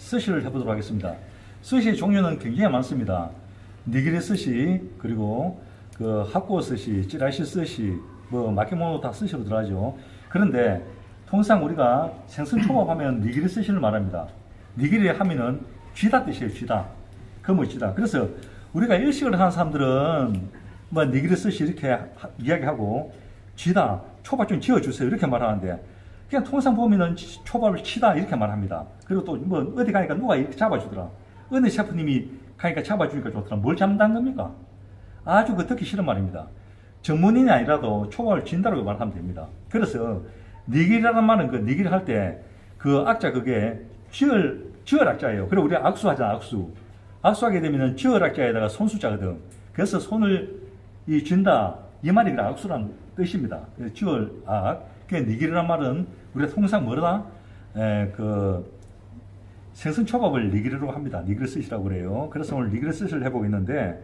스시를 해보도록 하겠습니다. 스시의 종류는 굉장히 많습니다. 니기리 스시, 그리고 그 하쿠오 스시, 찌라시 스시, 뭐 마케모노 다 스시로 들어가죠. 그런데 통상 우리가 생선 초밥 하면 니기리 스시를 말합니다. 니기리 하면은 쥐다 뜻이에요. 쥐다. 그뭐 쥐다. 그래서 우리가 일식을 하는 사람들은 뭐 니기리 스시 이렇게 이야기하고 쥐다, 초밥 좀 지어주세요 이렇게 말하는데, 그냥 통상 보면은 초밥을 치다 이렇게 말합니다. 그리고 또 뭐 어디 가니까 누가 이렇게 잡아주더라. 어느 셰프님이 가니까 잡아주니까 좋더라. 뭘 잡는다는 겁니까? 아주 그 듣기 싫은 말입니다. 전문인이 아니라도 초밥을 진다라고 말하면 됩니다. 그래서 니기리라는 말은 그 니기리 할 때 그 악자 그게 지을 악자예요. 그리고 우리가 악수하잖아. 악수하게 되면은 지을 악자에다가 손수자거든. 그래서 손을 쥔다 이 말이 그 악수란 뜻입니다. 지을 악. 그 니기리란 말은 우리가 통상 뭐라 그 생선 초밥을 니기리로 합니다. 니기리 스시라고 그래요. 그래서 오늘 니기리 스시를 해보겠는데,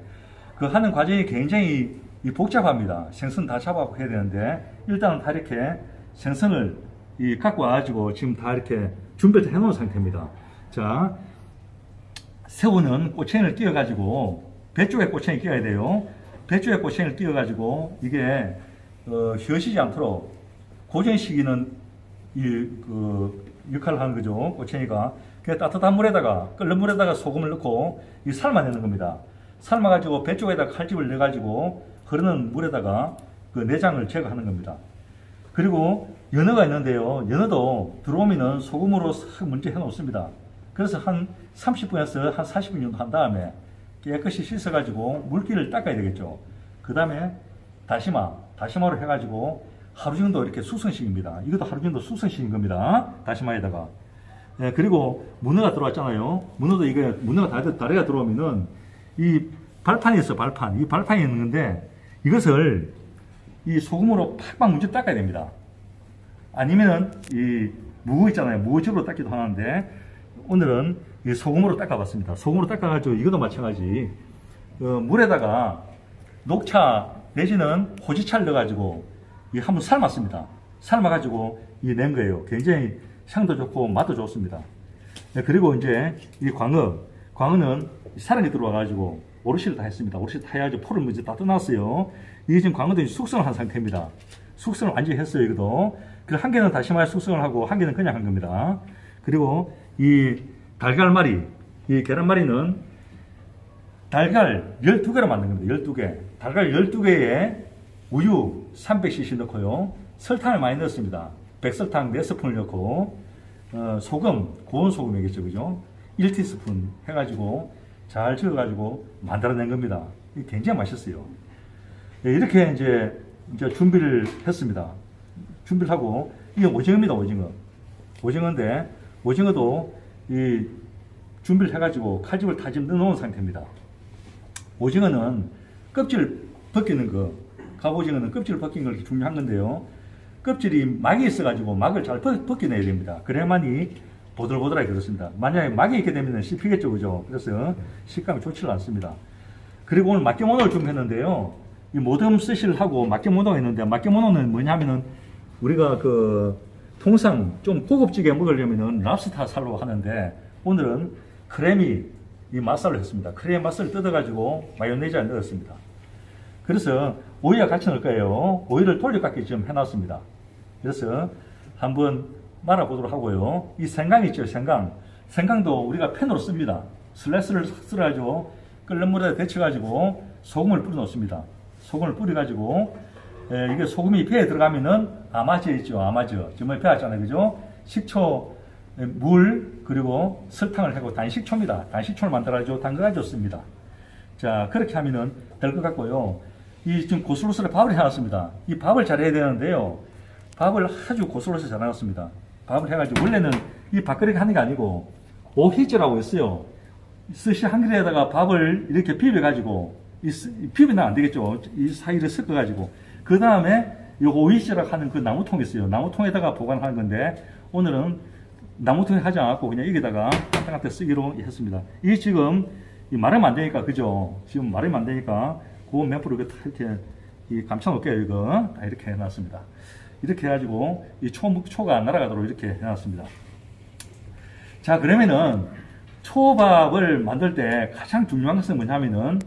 그 하는 과정이 굉장히 복잡합니다. 생선 다 잡아갖고 해야 되는데, 일단은 다 이렇게 생선을 갖고 와가지고 지금 다 이렇게 준비를 해놓은 상태입니다. 자, 새우는 꼬챙이를 끼워가지고, 배 쪽에 꼬챙이 끼워야 돼요. 배 쪽에 꼬챙이를 끼워가지고, 이게, 휘어지지 않도록, 고정시키는 역할을 하는 거죠. 꼬챙이가. 그 따뜻한 물에다가, 끓는 물에다가 소금을 넣고, 삶아내는 겁니다. 삶아가지고 배 쪽에다가 칼집을 넣어가지고, 흐르는 물에다가 그 내장을 제거하는 겁니다. 그리고 연어가 있는데요. 연어도 들어오면은 소금으로 싹 먼저 해놓습니다. 그래서 한 30분에서 한 40분 정도 한 다음에 깨끗이 씻어가지고 물기를 닦아야 되겠죠. 그 다음에 다시마로 해가지고 하루 정도 이렇게 숙성시킵니다. 이것도 하루 정도 숙성시킨 겁니다. 다시마에다가. 예, 그리고 문어가 들어왔잖아요. 문어가 다리가 들어오면은 이 발판이 있어, 발판. 이 발판이 있는 건데, 이것을 이 소금으로 팍팍 문제 닦아야 됩니다. 아니면은 이 무거 있잖아요. 무거집으로 닦기도 하는데, 오늘은 이 소금으로 닦아봤습니다. 소금으로 닦아가지고 이것도 마찬가지. 물에다가 녹차 내지는 호지차를 넣어가지고 한번 삶았습니다. 삶아가지고 낸 거예요. 굉장히 향도 좋고 맛도 좋습니다. 네, 그리고 이제 이 광어는 사랑이 들어와가지고 오롯이를 다 했습니다. 오롯이 다 해가지고 포를 먼저 다 떠났어요. 이게 지금 광어도 숙성을 한 상태입니다. 숙성을 완전히 했어요, 이것도. 그래서 한 개는 다시마에 숙성을 하고 한 개는 그냥 한 겁니다. 그리고 이 달걀말이, 이 계란말이는 달걀 12개로 만든 겁니다. 12개. 달걀 12개에 우유 300cc 넣고요. 설탕을 많이 넣었습니다. 백설탕 4스푼을 넣고, 소금, 고운 소금이겠죠, 그죠? 1티스푼 해가지고 잘 저어가지고 만들어낸 겁니다. 이게 굉장히 맛있어요. 네, 이렇게 이제 준비를 했습니다. 준비를 하고, 이게 오징어입니다, 오징어. 오징어인데, 오징어도 이 준비를 해가지고 칼집을 다 지금 넣어놓은 상태입니다. 오징어는 껍질 벗기는 거, 갑오징어는 껍질 벗긴 걸 중요한 건데요. 껍질이 막이 있어가지고 막을 잘 벗겨내야 됩니다. 그래야만이 보들보들하게 그렇습니다. 만약에 막이 있게 되면 씹히겠죠, 그죠? 그래서 식감이 좋지가 않습니다. 그리고 오늘 막게모노를 준비했는데요. 이 모듬 스시를 하고 막게모노가 있는데, 막게모노는 뭐냐면은 우리가 통상 좀 고급지게 먹으려면은 랍스터 살로 하는데, 오늘은 크레미 이 맛살로 했습니다. 크레미 맛살을 뜯어가지고 마요네즈에 넣었습니다. 그래서 오이와 같이 넣을 거예요. 오이를 돌려깎기 좀 해놨습니다. 그래서 한번 말아보도록 하고요. 이 생강 있죠, 생강도 우리가 팬으로 씁니다. 슬라이스를 썰어가지고 끓는 물에 데쳐가지고 소금을 뿌려 놓습니다. 소금을 뿌려가지고 이게 소금이 배에 들어가면은 아마저 있죠, 아마저. 저번에 배웠잖아요, 그죠? 식초, 물, 그리고 설탕을 하고 단식초입니다. 단식초를 만들어가지고 담가가지고 씁니다. 자, 그렇게 하면은 될 것 같고요. 지금 고슬로스를 밥을 해놨습니다. 이 밥을 잘해야 되는데요. 밥을 아주 고슬로스 잘 해놨습니다. 밥을 해가지고, 원래는 이 밥그릇 하는 게 아니고, 오히즈라고 있어요. 스시 한 그릇에다가 밥을 이렇게 비벼가지고, 비비면 안 되겠죠. 이 사이를 섞어가지고. 그 다음에, 이 오히즈라고 하는 그 나무통이 있어요. 나무통에다가 보관하는 건데, 오늘은 나무통에 하지 않았고, 그냥 여기다가 한때 쓰기로 했습니다. 이게 지금, 마르면 안 되니까, 그죠? 지금 마르면 안 되니까, 그 면포를 이렇게 감춰놓을게요, 이거. 다 이렇게 해놨습니다. 이렇게 해가지고, 이 초가 안 날아가도록 이렇게 해놨습니다. 자, 그러면은, 초밥을 만들 때 가장 중요한 것은 뭐냐면은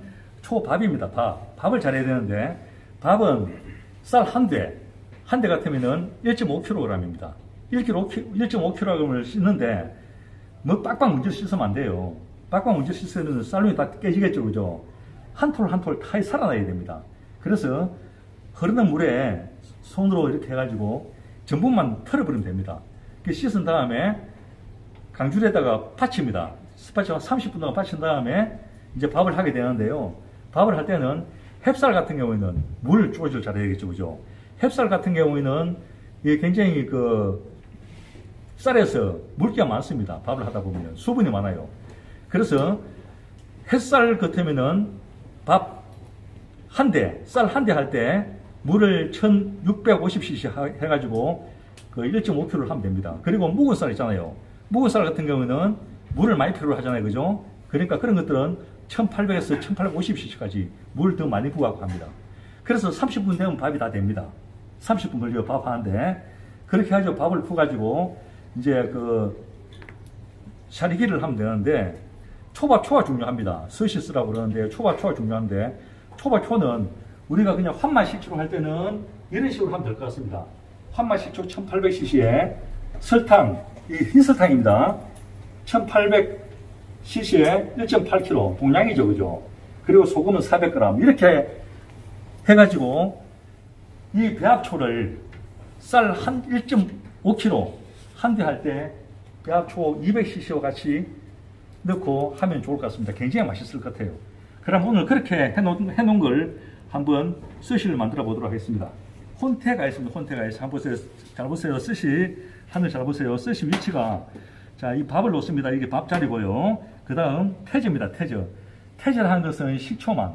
초밥입니다. 밥을 잘해야 되는데 밥은 쌀 한 대 같으면은 1.5kg입니다. 1.5kg을 씻는데 뭐 빡빡 문제 씻으면 안 돼요. 빡빡 문제 씻으면 쌀눈이 다 깨지겠죠, 그죠? 한 톨 한 톨 타이 살아나야 됩니다. 그래서 흐르는 물에 손으로 이렇게 해가지고 전분만 털어버리면 됩니다. 씻은 다음에 강줄에다가 받칩니다. 스파치만 30분 동안 받친 다음에 이제 밥을 하게 되는데요. 밥을 할 때는 햅쌀 같은 경우에는 물 조절 잘해야 되겠죠, 그죠? 햅쌀 같은 경우에는 이게 굉장히 그 쌀에서 물기가 많습니다. 밥을 하다 보면 수분이 많아요. 그래서 햇쌀 같으면은 밥 한 대, 쌀 한 대 할 때 물을 1650cc 해가지고 그 1.5kg를 하면 됩니다. 그리고 묵은 쌀 있잖아요. 묵은 쌀 같은 경우는 물을 많이 필요로 하잖아요, 그죠? 그러니까 그런 것들은 1800에서 1850cc까지 물을 더 많이 부어갖고 합니다. 그래서 30분 되면 밥이 다 됩니다. 30분 걸려 밥 하는데 그렇게 해가지고 밥을 부어가지고 이제 그 샤리기를 하면 되는데 초가 중요합니다. 스시스라고 그러는데 초가 중요한데 초는 우리가 그냥 환맛식초로 할 때는 이런 식으로 하면 될 것 같습니다. 환맛식초 1800cc에 설탕, 이 흰설탕입니다. 1800cc에 1.8kg 동량이죠, 그죠? 그리고 소금은 400g 이렇게 해가지고 이 배합초를 쌀 한 1.5kg 한 대 할 때 배합초 200cc와 같이 넣고 하면 좋을 것 같습니다. 굉장히 맛있을 것 같아요. 그럼 오늘 그렇게 해놓은 걸 한번 스시를 만들어 보도록 하겠습니다. 혼태가 있습니다. 혼태가 있어요. 한번 보세요. 잘 보세요. 스시 하늘 잘 보세요. 스시 위치가 자, 이 밥을 놓습니다. 이게 밥자리고요. 그 다음 태저입니다. 태저를 하는 것은 식초만.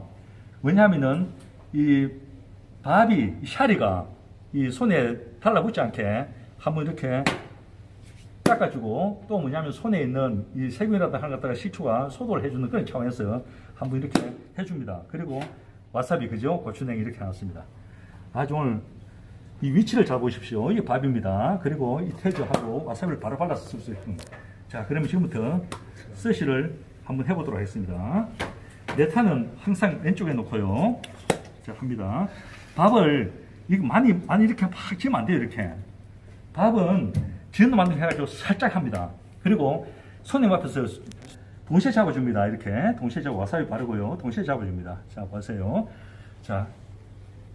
왜냐하면은 이 밥이 이 샤리가 이 손에 달라붙지 않게 한번 이렇게 닦아주고 또 뭐냐면 손에 있는 이 세균이라든가 하는 것다가 식초가 소독을 해주는 그런 차원에서 한번 이렇게 해줍니다. 그리고 와사비 그죠? 고추냉이 이렇게 해놨습니다. 아주 오늘 이 위치를 잘 보십시오. 이게 밥입니다. 그리고 이 태저하고 와사비를 바로 발라서 쓸 수 있습니다. 자, 그러면 지금부터 스시를 한번 해보도록 하겠습니다. 네타는 항상 왼쪽에 놓고요. 자, 합니다. 밥을 이거 많이 이렇게 막 지으면 안 돼요. 이렇게 밥은 지는 만큼 해가지고 살짝 합니다. 그리고 손님 앞에서 동시에 잡아줍니다. 이렇게 동시에 잡아 와사비 바르고요. 동시에 잡아줍니다. 자, 보세요. 자,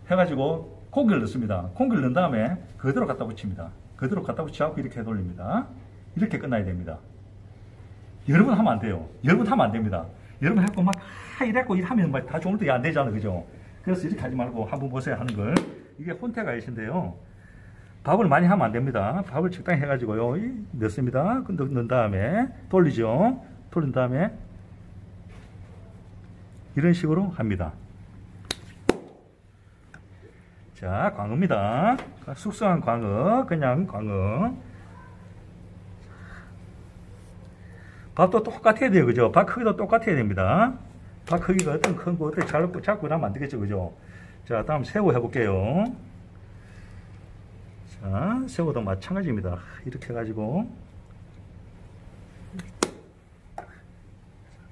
해가지고 고기를 넣습니다. 고기를 넣은 다음에 그대로 갖다 붙입니다. 그대로 갖다 붙여갖고 이렇게 돌립니다. 이렇게 끝나야 됩니다. 여러 번 하면 안 돼요. 여러 번 하면 안 됩니다. 여러 번 하고 막 이래갖고 일하면 막 다 좋을 때 안 되잖아요. 그죠? 그래서 이렇게 하지 말고 한번 보세요 하는 걸. 이게 혼태가이신데요. 밥을 많이 하면 안 됩니다. 밥을 적당히 해가지고요. 넣습니다. 넣은 다음에 돌리죠. 돌린 다음에 이런 식으로 합니다. 자, 광어입니다. 숙성한 광어, 그냥 광어. 밥도 똑같아야 돼요. 그죠? 밥 크기도 똑같아야 됩니다. 밥 크기가 어떤 큰 거, 어떻게 잡고 나면 안 되겠죠. 그죠? 자, 다음 새우 해볼게요. 자, 새우도 마찬가지입니다. 이렇게 해가지고.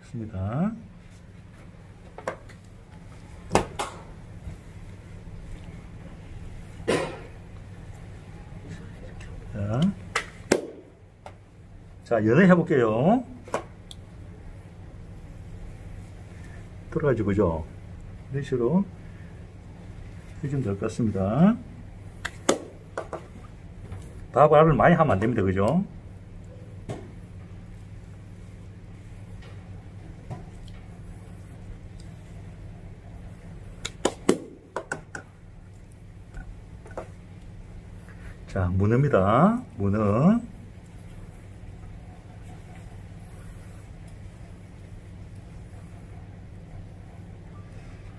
있습니다. 자, 연해 해볼게요. 들어가지고, 그죠? 이런 식으로 해주면 될 것 같습니다. 밥알을 많이 하면 안 됩니다. 그죠? 자, 문어입니다. 문어.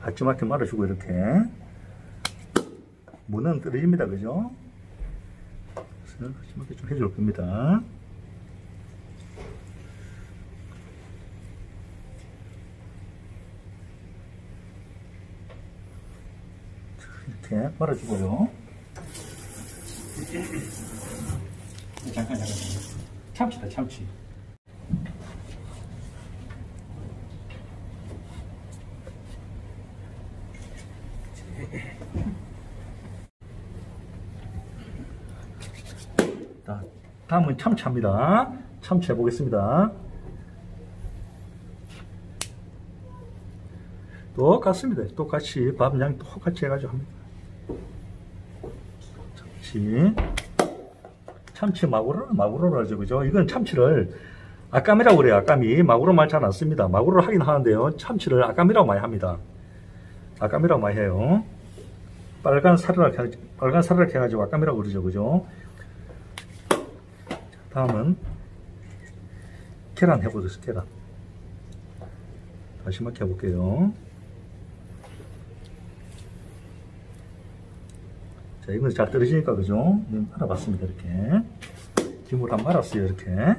아주맣게 말아주고 이렇게. 문어는 떨어집니다. 그죠? 그래서 아주맣게 좀 해줄 겁니다. 이렇게 말아주고요. 잠깐. 참치다, 참치. 자, 다음은 참치입니다. 참치 해보겠습니다. 똑같습니다. 똑같이 밥양 똑같이 해가지고 합니다. 참치 마구로로 하죠. 그죠? 이건 참치를 아까미라고 그래요. 아까미. 마구로 말 잘 안 씁니다. 마구로 하긴 하는데요. 참치를 아까미라고 많이 합니다. 아까미라고 많이 해요. 빨간 사르락 해가지고 아까미라고 그러죠. 그죠? 다음은 계란 해보겠습니다. 계란. 다시 막 해볼게요. 자, 이건 잘 떨어지니까, 그죠? 말아봤습니다, 이렇게. 김을 다 말았어요, 이렇게.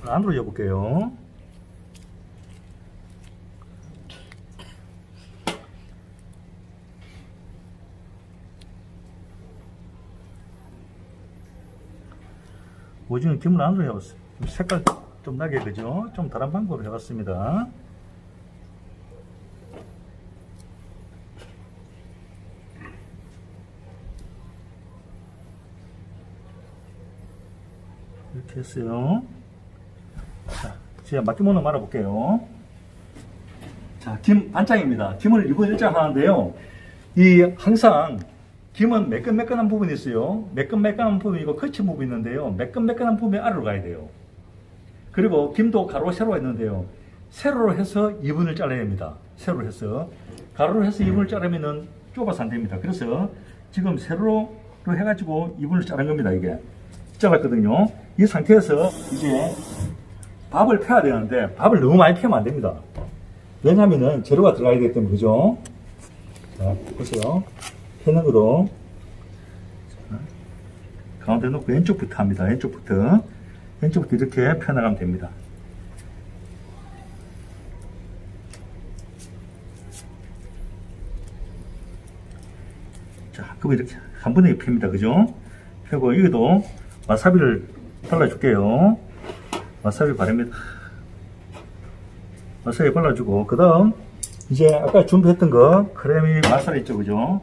안으로 여볼게요. 오징어 김을 안으로 해봤어요. 색깔 좀 나게, 그죠? 좀 다른 방법으로 해봤습니다. 이렇게 했어요. 자, 제가 막기모노 말아볼게요. 자, 김 안장입니다. 김을 2분 1장 하는데요. 항상 김은 매끈매끈한 부분이 있어요. 매끈매끈한 부분이고 거친 부분이 있는데요. 매끈매끈한 부분이 아래로 가야 돼요. 그리고 김도 가로 세로가 있는데요. 세로로 해서 2분을 잘라야 됩니다. 세로로 해서. 가로로 해서 2분을 자르면은 좁아서 안 됩니다. 그래서 지금 세로로 해가지고 2분을 자른 겁니다. 이게. 잘랐거든요. 이 상태에서 이제 밥을 펴야 되는데 밥을 너무 많이 펴면 안 됩니다. 왜냐면은 재료가 들어가야 되기 때문에. 그죠? 자, 보세요. 펴는 거도 가운데 놓고 왼쪽부터 합니다. 왼쪽부터 이렇게 펴나가면 됩니다. 자, 그럼 이렇게 한 번에 펴입니다. 그죠? 펴고 여기도 와사비를 발라줄게요. 와사비 바릅니다. 와사비 발라주고 그 다음 이제 아까 준비했던 거 크레미 맛살 있죠. 그죠?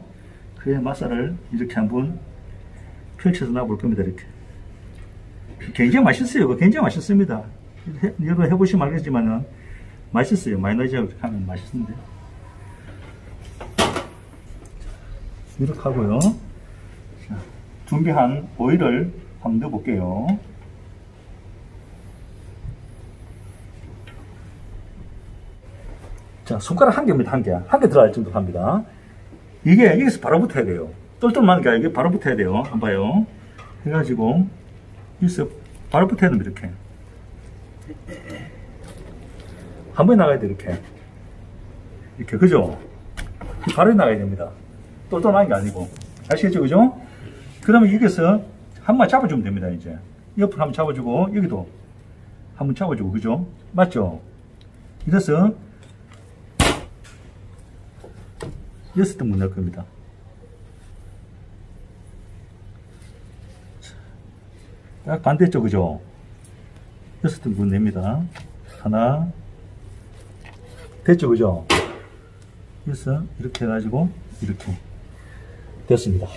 크레미 맛살을 이렇게 한번 펼쳐서 놔볼 겁니다. 이렇게. 굉장히 맛있어요. 굉장히 맛있습니다. 여러분 해보시면 알겠지만은 맛있어요. 마요네즈하고 이렇게 하면 맛있는데. 이렇게 하고요. 자, 준비한 오일을 한번 넣어볼게요. 자, 손가락 한 개입니다. 한 개 들어갈 정도 합니다. 이게 여기서 바로 붙어야 돼요. 똘똘한 게 아니라 이게 바로 붙어야 돼요. 한번 봐요. 해가지고 여기서 바로 붙어야 됩니다. 이렇게 한 번에 나가야 돼요. 이렇게 그죠? 바로 나가야 됩니다. 똘똘한 게 아니고. 아시겠죠? 그죠? 그러면 여기서 한 번 잡아주면 됩니다. 이제 옆으로 한번 잡아주고 여기도 한번 잡아주고. 그죠? 맞죠? 이래서 6등분 넣을 겁니다. 딱 반대쪽. 그죠? 6등분 냅니다. 하나 됐죠? 그죠? 그래서 이렇게 해가지고 이렇게 됐습니다.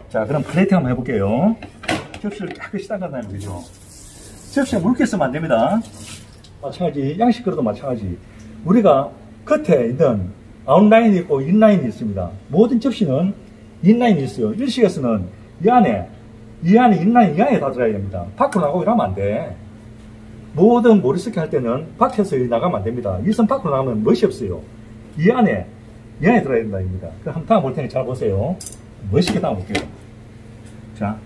자, 그럼 플레이팅 한번 해볼게요. 접시를 깨끗이 닦아놔요. 그죠? 접시에 물기 쓰면 안 됩니다. 마찬가지, 양식 그릇도 마찬가지. 우리가 겉에 있는 아웃라인이 있고 인라인이 있습니다. 모든 접시는 인라인이 있어요. 일식에서는 이 안에 인라인 이 안에 다 들어가야 됩니다. 밖으로 나가고 이러면 안 돼. 모든 모리스키 할 때는 밖에서 나가면 안 됩니다. 이 선 밖으로 나가면 멋이 없어요. 이 안에 들어야 된다입니다. 그럼 한번 담아볼 테니 잘 보세요. 멋있게 담아볼게요. 자,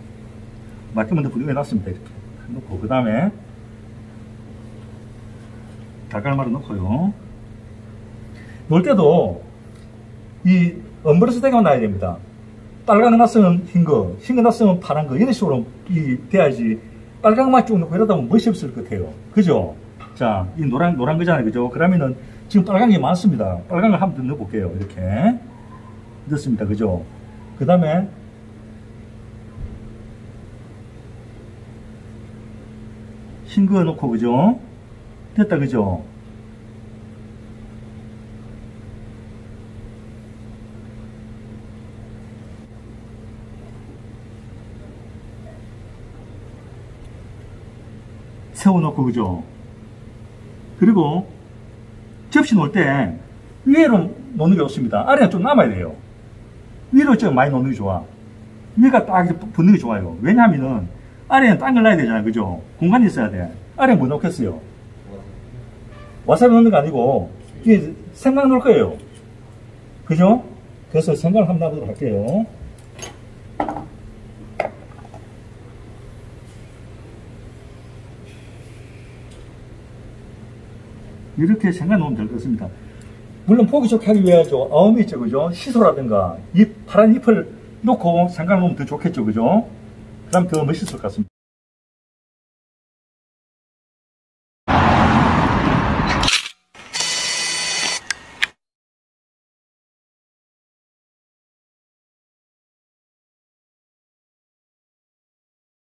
맞게 먼저 부리고 해놨습니다. 이렇게 놓고, 그 다음에 닭갈말을 넣고요. 놓을 때도 이 엄브레스 대가 나야 됩니다. 빨간 거 났으면 흰 거 났으면 파란 거, 이런 식으로 돼야지. 빨간만 쭉 넣고 이러다 보면 멋이 없을 것 같아요. 그죠? 자, 이 노란 거잖아요. 그죠? 그러면은 지금 빨간 게 많습니다. 빨간 걸 한번 더 넣어볼게요. 이렇게. 넣습니다. 그죠? 그 다음에 싱거워 놓고, 그죠? 됐다, 그죠? 세워놓고, 그죠? 그리고 접시 놓을 때 위로 놓는 게 좋습니다. 아래가 좀 남아야 돼요. 위로 좀 많이 놓는 게 좋아. 위가 딱 붙는 게 좋아요. 왜냐하면은 아래는 딴 걸 놔야 되잖아요. 그죠? 공간이 있어야 돼. 아래 뭐 넣겠어요? 와사비 넣는 거 아니고 이게 생강 넣을 거예요. 그죠? 그래서 생강을 한번 놔보도록 할게요. 이렇게 생강 넣으면 될 것 같습니다. 물론 보기 좋게 하기 위해서 어음이 있죠. 그죠? 시소라든가 이 파란 잎을 놓고 생강 넣으면 더 좋겠죠. 그죠? 그럼 더 멋있을 것 같습니다.